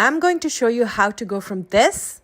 I'm going to show you how to go from this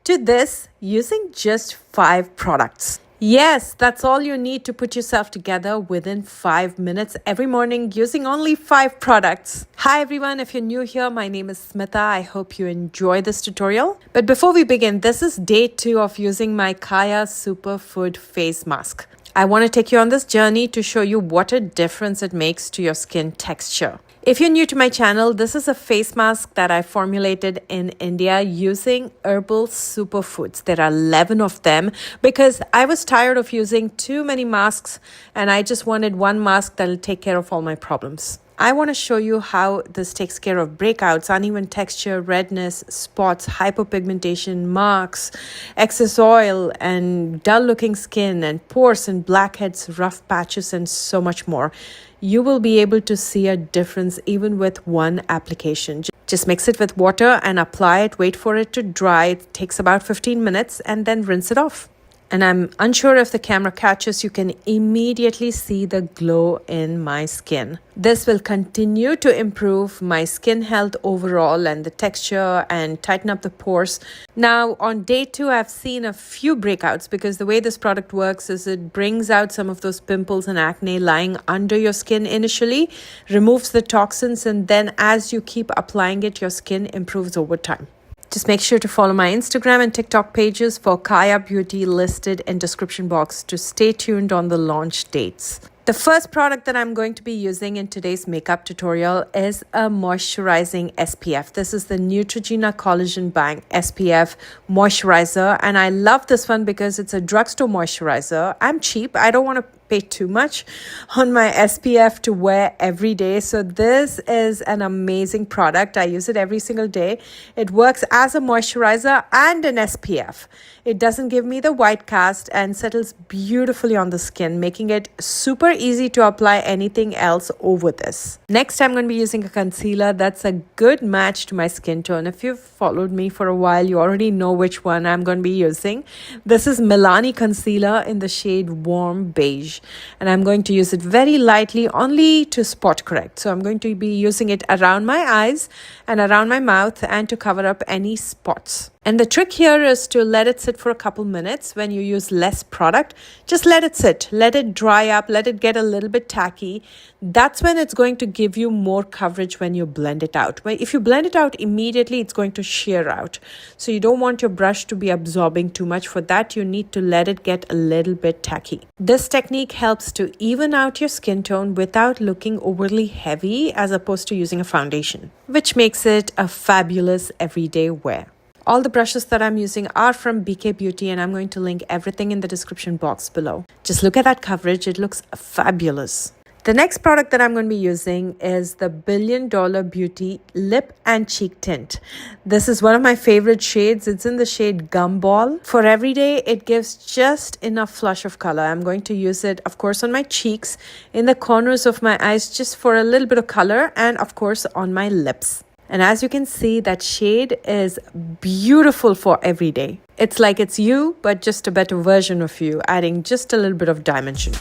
to this using just 5 products. Yes, that's all you need to put yourself together within 5 minutes every morning using only 5 products. Hi everyone, if you're new here, my name is Smitha. I hope you enjoy this tutorial. But before we begin, this is day 2 of using my KＡYA Superfood Face Mask. I want to take you on this journey to show you what a difference it makes to your skin texture. If you're new to my channel, this is a face mask that I formulated in India using herbal superfoods. There are 11 of them because I was tired of using too many masks and I just wanted one mask that'll take care of all my problems. I want to show you how this takes care of breakouts, uneven texture, redness, spots, hyperpigmentation, marks, excess oil, and dull-looking skin, and pores and blackheads, rough patches, and so much more. You will be able to see a difference even with one application. Just mix it with water and apply it, wait for it to dry. It takes about 15 minutes and then rinse it off. And I'm unsure if the camera catches, you can immediately see the glow in my skin. This will continue to improve my skin health overall and the texture and tighten up the pores. Now on day 2, I've seen a few breakouts because the way this product works is it brings out some of those pimples and acne lying under your skin initially, removes the toxins, and then as you keep applying it, your skin improves over time. Just make sure to follow my Instagram and TikTok pages for KΑYA Beauty listed in description box to stay tuned on the launch dates. The first product that I'm going to be using in today's makeup tutorial is a Moisturizing SPF. This is the Neutrogena Collagen Bank SPF moisturizer, and I love this one because it's a drugstore moisturizer. I'm cheap. I don't want to pay too much on my SPF to wear every day. So this is an amazing product. I use it every single day. It works as a moisturizer and an SPF. It doesn't give me the white cast and settles beautifully on the skin, making it super easy to apply anything else over this. Next, I'm going to be using a concealer that's a good match to my skin tone. If you've followed me for a while, you already know which one I'm going to be using. This is Milani Concealer in the shade Warm Beige. And I'm going to use it very lightly, only to spot correct. So I'm going to be using it around my eyes and around my mouth and to cover up any spots. And the trick here is to let it sit for a couple minutes. When you use less product, just let it sit, let it dry up, let it get a little bit tacky. That's when it's going to give you more coverage when you blend it out. If you blend it out immediately, it's going to shear out. So you don't want your brush to be absorbing too much. For that, you need to let it get a little bit tacky. This technique helps to even out your skin tone without looking overly heavy as opposed to using a foundation, which makes it a fabulous everyday wear. All the brushes that I'm using are from KΑYA Beauty, and I'm going to link everything in the description box below. Just look at that coverage. It looks fabulous. The next product that I'm going to be using is the $1 Billion Beauty Lip and Cheek Tint. This is one of my favorite shades. It's in the shade Gumball. For every day, it gives just enough flush of color. I'm going to use it, of course, on my cheeks, in the corners of my eyes, just for a little bit of color, and of course, on my lips. And as you can see, that shade is beautiful for every day. It's like it's you, but just a better version of you, adding just a little bit of dimension.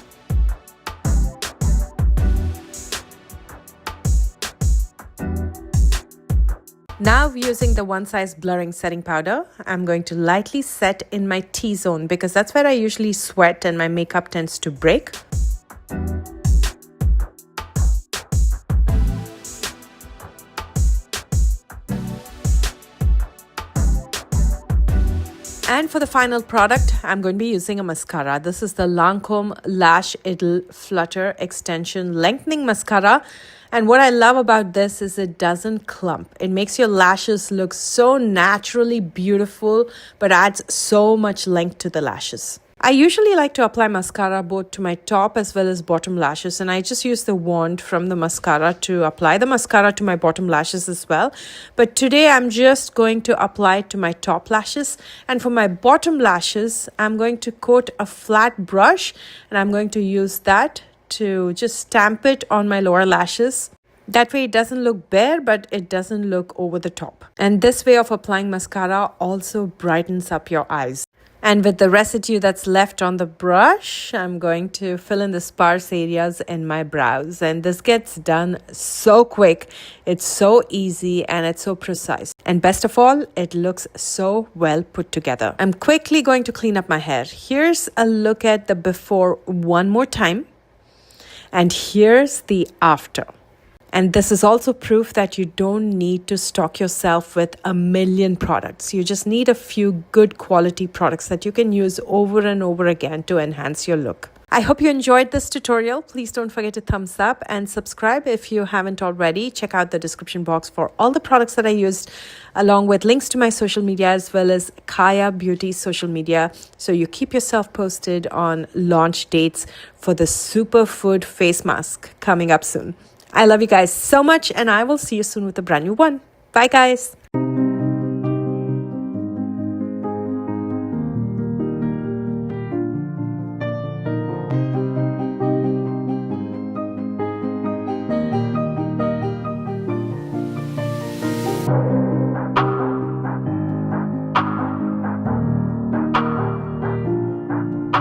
Now using the One Size Blurring Setting Powder, I'm going to lightly set in my T-zone because that's where I usually sweat and my makeup tends to break. And for the final product, I'm going to be using a mascara. This is the Lancome Lash Idle Flutter Extension Lengthening Mascara. And what I love about this is it doesn't clump. It makes your lashes look so naturally beautiful, but adds so much length to the lashes. I usually like to apply mascara both to my top as well as bottom lashes, and I just use the wand from the mascara to apply the mascara to my bottom lashes as well. But today I'm just going to apply it to my top lashes, and for my bottom lashes I'm going to coat a flat brush and I'm going to use that to just stamp it on my lower lashes. That way it doesn't look bare, but it doesn't look over the top. And this way of applying mascara also brightens up your eyes. And with the residue that's left on the brush, I'm going to fill in the sparse areas in my brows. And this gets done so quick. It's so easy and it's so precise. And best of all, it looks so well put together. I'm quickly going to clean up my hair. Here's a look at the before one more time. And here's the after. And this is also proof that you don't need to stock yourself with a million products. You just need a few good quality products that you can use over and over again to enhance your look. I hope you enjoyed this tutorial. Please don't forget to thumbs up and subscribe if you haven't already. Check out the description box for all the products that I used, along with links to my social media as well as KΑYA Beauty social media. So you keep yourself posted on launch dates for the superfood face mask coming up soon. I love you guys so much, and I will see you soon with a brand new one. Bye, guys.